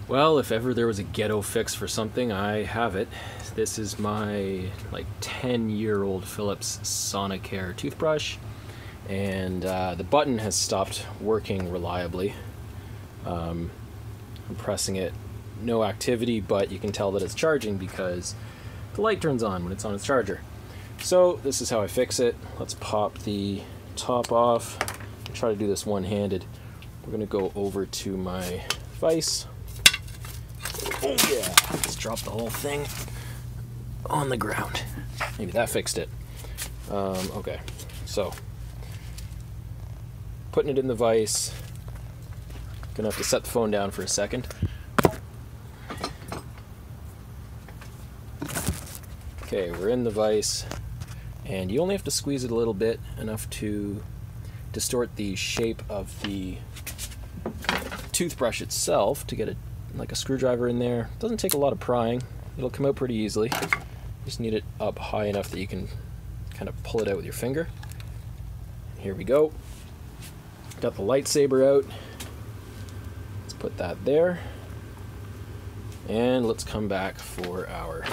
Well, if ever there was a ghetto fix for something, I have it. This is my 10-year-old Philips Sonicare toothbrush, and the button has stopped working reliably. I'm pressing it, no activity, but you can tell that it's charging because the light turns on when it's on its charger. So this is how I fix it. Let's pop the top off. I'll try to do this one-handed. We're gonna go over to my vise. Oh yeah, let's drop the whole thing on the ground. Maybe that fixed it. Okay, so putting it in the vise. Gonna have to set the phone down for a second. Okay, we're in the vise, and you only have to squeeze it a little bit, enough to distort the shape of the toothbrush itself to get like a screwdriver in there. It doesn't take a lot of prying. It'll come out pretty easily. Just need it up high enough that you can kind of pull it out with your finger. Here we go. Got the lightsaber out. Let's put that there. And let's come back for our...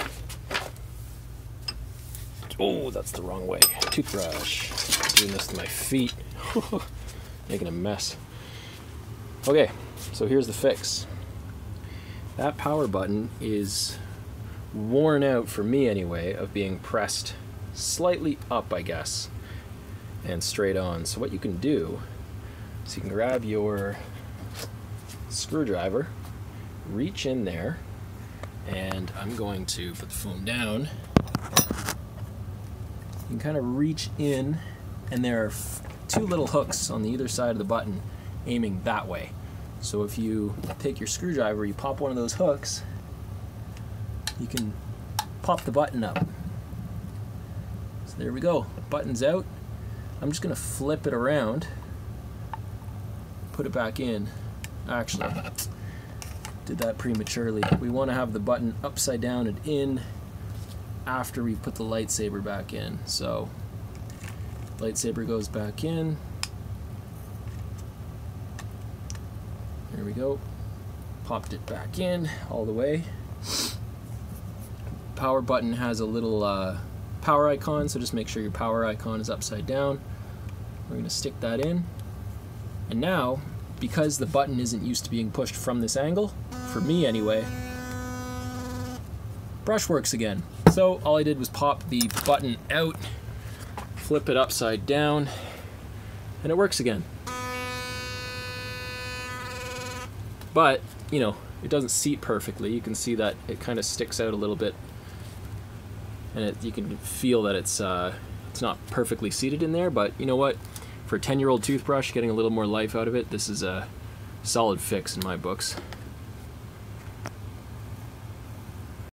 Oh, that's the wrong way. Toothbrush. Doing this to my feet. Making a mess. Okay, so here's the fix. That power button is worn out, for me anyway, of being pressed slightly up, I guess, and straight on. So what you can do is you can grab your screwdriver, reach in there, and I'm going to put the phone down. You can kind of reach in, and there are two little hooks on the either side of the button aiming that way. So if you take your screwdriver, you pop one of those hooks, you can pop the button up. So there we go, button's out. I'm just gonna flip it around, put it back in. Actually, did that prematurely. We want to have the button upside down and in after we put the lightsaber back in. So lightsaber goes back in. There we go. Popped it back in all the way. Power button has a little power icon, so just make sure your power icon is upside down. We're going to stick that in. And now, because the button isn't used to being pushed from this angle, for me anyway, brush works again. So all I did was pop the button out, flip it upside down, and it works again. But, you know, it doesn't seat perfectly. You can see that it kind of sticks out a little bit, and you can feel that it's not perfectly seated in there. But you know what? For a 10-year-old toothbrush, getting a little more life out of it, this is a solid fix in my books.